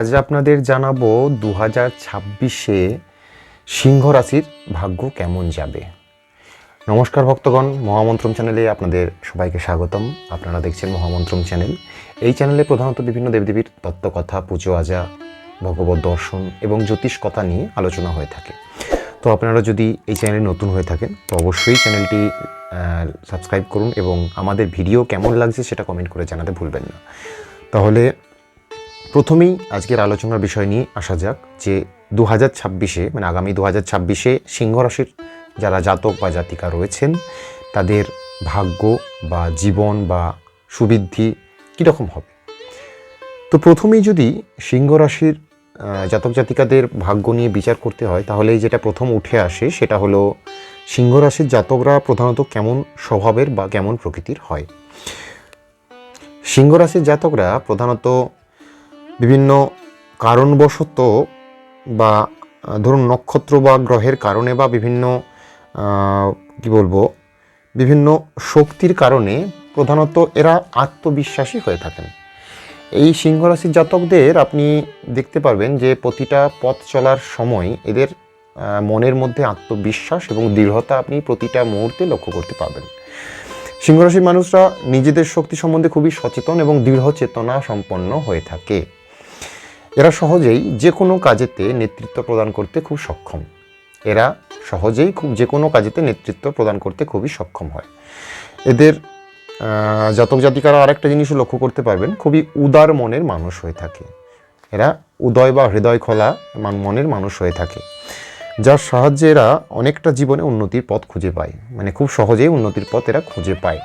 আজ আপনাদের জানাবো 2026-এ সিংহ রাশির ভাগ্য কেমন যাবে। নমস্কার ভক্তগণ, মহামন্ত্রম চ্যানেলে আপনাদের সবাইকে স্বাগতম। আপনারা দেখছেন মহামন্ত্রম চ্যানেল। এই চ্যানেলে প্রধানত বিভিন্ন দেবদেবীর তত্ত্বকথা, পুজো আজা, ভগবত দর্শন এবং জ্যোতিষ কথা নিয়ে আলোচনা হয়ে থাকে। তো আপনারা যদি এই চ্যানেলে নতুন হয়ে থাকেন তো অবশ্যই চ্যানেলটি সাবস্ক্রাইব করুন এবং আমাদের ভিডিও কেমন লাগছে সেটা কমেন্ট করে জানাতে ভুলবেন না। তাহলে প্রথমেই আজকের আলোচনার বিষয় নিয়ে আসা যাক যে 2026-এ মানে আগামী 2026-এ সিংহ রাশির যারা জাতক বা জাতিকা রয়েছেন তাদের ভাগ্য বা জীবন বা সুবৃদ্ধি কীরকম হবে। তো প্রথমেই যদি সিংহ রাশির জাতক জাতিকাদের ভাগ্য নিয়ে বিচার করতে হয় তাহলে যেটা প্রথম উঠে আসে সেটা হলো সিংহ রাশির জাতকরা প্রধানত কেমন স্বভাবের বা কেমন প্রকৃতির হয়। সিংহ রাশির জাতকরা প্রধানত বিভিন্ন কারণবশত বা ধরুন নক্ষত্র বা গ্রহের কারণে বা বিভিন্ন বিভিন্ন শক্তির কারণে প্রধানত এরা আত্মবিশ্বাসী হয়ে থাকেন। এই সিংহ রাশির জাতকদের আপনি দেখতে পারবেন যে প্রতিটা পথ চলার সময় এদের মনের মধ্যে আত্মবিশ্বাস এবং দৃঢ়তা আপনি প্রতিটা মুহূর্তে লক্ষ্য করতে পারবেন। সিংহ রাশির মানুষরা নিজেদের শক্তি সম্বন্ধে খুবই সচেতন এবং দৃঢ় চেতনা সম্পন্ন হয়ে থাকে। এরা সহজেই যে কোনো কাজেতে নেতৃত্ব প্রদান করতে খুব সক্ষম। এরা সহজেই যে কোনো কাজেতে নেতৃত্ব প্রদান করতে খুবই সক্ষম হয়। এদের জাতক জাতিকারা আরেকটা জিনিসও লক্ষ্য করতে পারবেন, খুবই উদার মনের মানুষ হয়ে থাকে। এরা উদয় বা হৃদয় খোলা মনের মানুষ হয়ে থাকে, যার সাহায্যে এরা অনেকটা জীবনে উন্নতির পথ খুঁজে পায়, মানে খুব সহজেই উন্নতির পথ এরা খুঁজে পায়।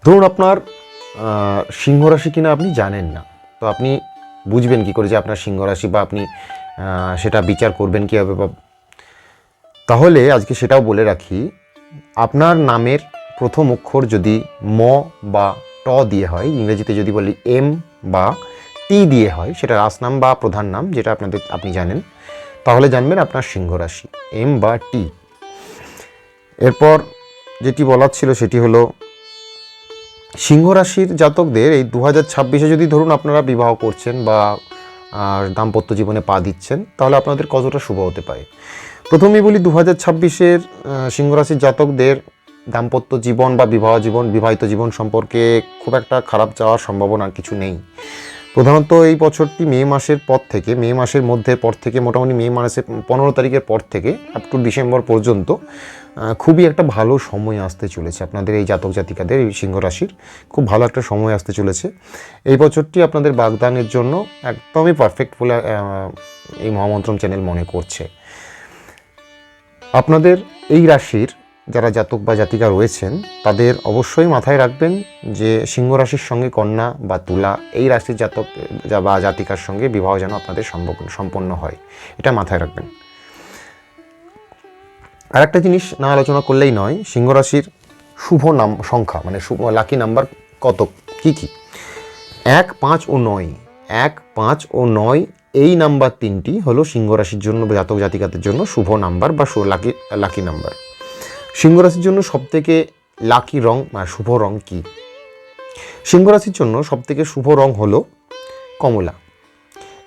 ধরুন আপনার সিংহ রাশি কিনা আপনি জানেন না, তো আপনি বুঝবেন কী করে যে আপনার সিংহ রাশি বা আপনি সেটা বিচার করবেন কীভাবে। তাহলে আজকে সেটাও বলে রাখি, আপনার নামের প্রথম অক্ষর যদি ম বা ট দিয়ে হয়, ইংরেজিতে যদি বলি এম বা টি দিয়ে হয়, সেটা রাস নাম বা প্রধান নাম যেটা আপনি জানেন, তাহলে জানবেন আপনার সিংহ রাশি এম বা টি। এরপর যেটি বলার ছিল সেটি হলো সিংহ রাশির জাতকদের এই 2026-এ যদি ধরুন আপনারা বিবাহ করছেন বা দাম্পত্য জীবনে পা দিচ্ছেন তাহলে আপনাদের কতটা শুভ হতে পারে। প্রথমেই বলি 2026-এর সিংহ রাশির জাতকদের দাম্পত্য জীবন বা বিবাহিত জীবন সম্পর্কে খুব একটা খারাপ যাওয়ার সম্ভাবনা কিছু নেই। প্রধানত এই বছরটি মে মাসের পর থেকে মোটামুটি মে মাসের 15 তারিখের পর থেকে আপ টু ডিসেম্বর পর্যন্ত খুবই একটা ভালো সময় আসতে চলেছে আপনাদের এই জাতক জাতিকাদের, এই সিংহ রাশির খুব ভালো একটা সময় আসতে চলেছে। এই বছরটি আপনাদের বাগদানের জন্য একদমই পারফেক্ট বলে এই মহামন্ত্রম চ্যানেল মনে করছে। আপনাদের এই রাশির যারা জাতক বা জাতিকা রয়েছেন তাদের অবশ্যই মাথায় রাখবেন যে সিংহ রাশির সঙ্গে কন্যা বা তুলা এই রাশির জাতক বা জাতিকার সঙ্গে বিবাহ যেন আপনাদের সম্পন্ন হয়, এটা মাথায় রাখবেন। আর একটা জিনিস না আলোচনা করলেই নয়, সিংহ রাশির শুভ নাম সংখ্যা মানে শুভ লাকি নাম্বার কত কী 1, 5 ও 9। 1, 5 ও 9 এই নাম্বার তিনটি হলো সিংহ রাশির জন্য জাতক জাতিকাদের জন্য শুভ নাম্বার বা লাকি নাম্বার। সিংহ রাশির জন্য সবথেকে লাকি রং বা শুভ রং কি? সিংহ রাশির জন্য সবথেকে শুভ রং হলো কমলা।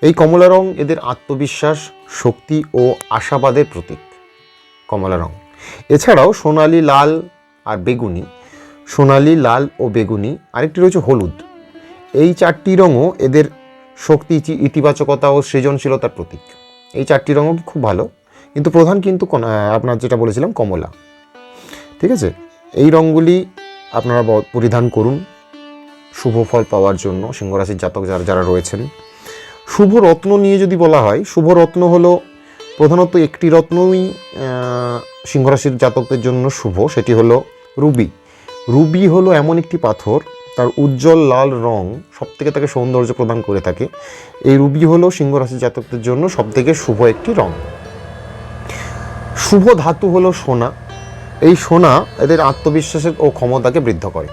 এই কমলা রং এদের আত্মবিশ্বাস, শক্তি ও আশাবাদের প্রতীক। কমলা রং এছাড়াও সোনালি লাল ও বেগুনি, আরেকটি রয়েছে হলুদ। এই চারটি রঙও এদের শক্তি, ইতিবাচকতা ও সৃজনশীলতার প্রতীক। এই চারটি রঙও খুব ভালো, কিন্তু প্রধান কিন্তু আপনার যেটা বলেছিলাম কমলা। ঠিক আছে, এই রঙগুলি আপনারা পরিধান করুন শুভ ফল পাওয়ার জন্য সিংহ রাশির জাতক যারা রয়েছেন। শুভ রত্ন নিয়ে যদি বলা হয়, শুভ রত্ন হলো প্রধানত একটি রত্নই সিংহ রাশির জাতকদের জন্য শুভ, সেটি হলো রুবি। রুবি হলো এমন একটি পাথর, তার উজ্জ্বল লাল রং সবথেকে তাকে সৌন্দর্য প্রদান করে থাকে। এই রুবি হলো সিংহ রাশির জাতকদের জন্য সবথেকে শুভ একটি রং। শুভ ধাতু হলো সোনা। এই সোনা এদের আত্মবিশ্বাসের ও ক্ষমতাকে বৃদ্ধি করে।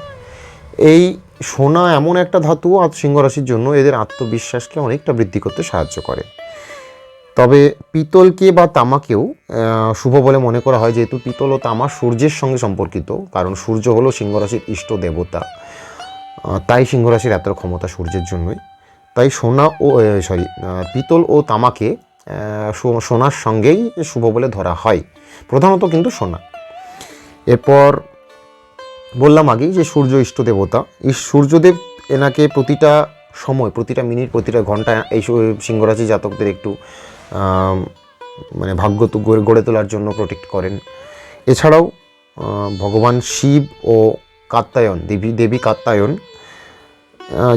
এই সোনা এমন একটা ধাতু সিংহ রাশির জন্য এদের আত্মবিশ্বাসকে অনেকটা বৃদ্ধি করতে সাহায্য করে। তবে পিতলকে বা তামাকেও শুভ বলে মনে করা হয়, যেহেতু পিতল ও তামা সূর্যের সঙ্গে সম্পর্কিত, কারণ সূর্য হলো সিংহ রাশির ইষ্ট দেবতা, তাই সিংহ রাশির এত ক্ষমতা সূর্যের জন্যই। তাই সোনা ও পিতল ও তামাকে সোনার সঙ্গেই শুভ বলে ধরা হয়, প্রধানত কিন্তু সোনা। এরপর বললাম আগেই যে সূর্য ইষ্ট দেবতা, এই সূর্যদেব এনাকে প্রতিটা সময়, প্রতিটা মিনিট, প্রতিটা ঘন্টা এই সিংহরাশি জাতকদের একটু মানে ভাগ্য তো গড়ে তোলার জন্য প্রোটেক্ট করেন। এছাড়াও ভগবান শিব ও কাত্যায়ন দেবী কাত্যায়ন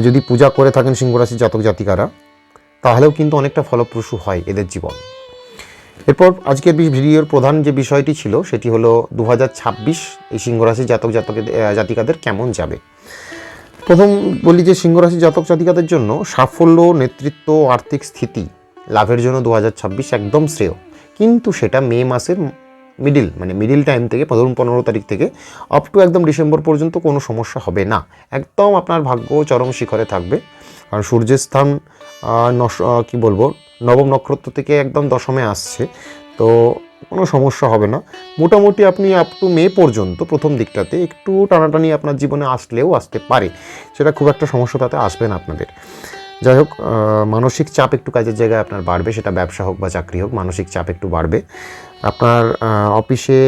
যদি পূজা করে থাকেন সিংহরাশি জাতক জাতিকারা, তাহলেও কিন্তু অনেকটা ফলপ্রসূ হয় এদের জীবন। এরপর আজকের ভিডিওর প্রধান যে বিষয়টি ছিল সেটি হলো 2026 এই সিংহরাশি জাতিকাদের কেমন যাবে। প্রথম বলি যে সিংহরাশি জাতক জাতিকাদের জন্য সাফল্য, নেতৃত্ব, আর্থিক স্থিতি লাভের জন্য 2026 একদম শ্রেয়, কিন্তু সেটা মে মাসের মিডিল টাইম থেকে 15 তারিখ থেকে আপ টু একদম ডিসেম্বর পর্যন্ত কোনো সমস্যা হবে না। একদম আপনার ভাগ্য চরম শিখরে থাকবে। কারণ সূর্যের স্থান নবম নক্ষত্র থেকে একদম দশমে আসছে, তো কোনো সমস্যা হবে না। মোটামুটি আপনি আপ টু মে পর্যন্ত প্রথম দিকটাতে একটু টানাটানি আপনার জীবনে আসতে পারে, সেটা খুব একটা সমস্যা তাতে আসবে না আপনাদের। যাই হোক, মানসিক চাপ একটু কাজের জায়গায় আপনার বাড়বে, সেটা ব্যবসা হোক বা চাকরি হোক, মানসিক চাপ একটু বাড়বে। আপনার অফিসে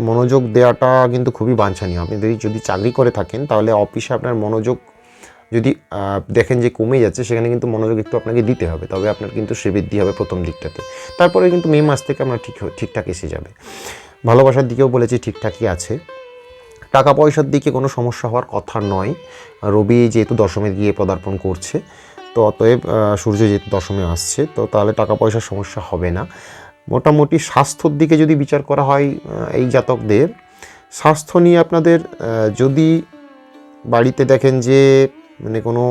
মনোযোগ দেওয়াটা কিন্তু খুবই বাঞ্ছনীয়। আপনি যদি চাকরি করে থাকেন তাহলে অফিসে আপনার মনোযোগ যদি দেখেন যে কমে যাচ্ছে, সেখানে কিন্তু মনোযোগ একটু আপনাকে দিতে হবে, তবে আপনার কিন্তু শ্রীবৃদ্ধি হবে প্রথম দিকটাতে। তারপরে কিন্তু মে মাস থেকে আপনার ঠিকঠাক এসে যাবে। ভালোবাসার দিকেও বলেছি ঠিকঠাকই আছে। টাকা পয়সার দিকে কোনো সমস্যা হওয়ার কথা নয়। রবি যেহেতু দশমে গিয়ে পদার্পণ করছে, তো অতএব সূর্য যেহেতু দশমে আসছে, তো তাহলে টাকা পয়সার সমস্যা হবে না। মোটামুটি স্বাস্থ্যর দিকে যদি বিচার করা হয়, এই জাতকদের স্বাস্থ্য নিয়ে আপনাদের যদি বাড়িতে দেখেন যে মানে কোনো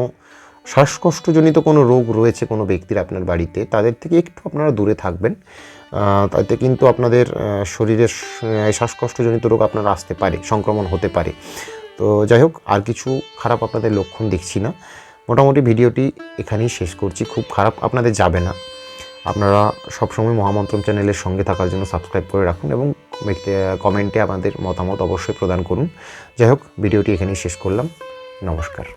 শ্বাসকষ্টজনিত কোনো রোগ রয়েছে কোনো ব্যক্তির আপনার বাড়িতে, তাদের থেকে একটু আপনারা দূরে থাকবেন। তাতে কিন্তু আপনাদের শরীরের শ্বাসকষ্টজনিত রোগ আপনার আসতে পারে, সংক্রমণ হতে পারে। তো যাই হোক, আর কিছু খারাপ আপনাদের লক্ষণ দেখছি না। মোটামুটি ভিডিওটি এখানেই শেষ করছি। খুব খারাপ আপনাদের যাবে না। আপনারা সবসময় মহামন্ত্রম চ্যানেলের সঙ্গে থাকার জন্য সাবস্ক্রাইব করে রাখুন এবং কমেন্টে আপনাদের মতামত অবশ্যই প্রদান করুন। যাই হোক, ভিডিওটি এখানেই শেষ করলাম। নমস্কার।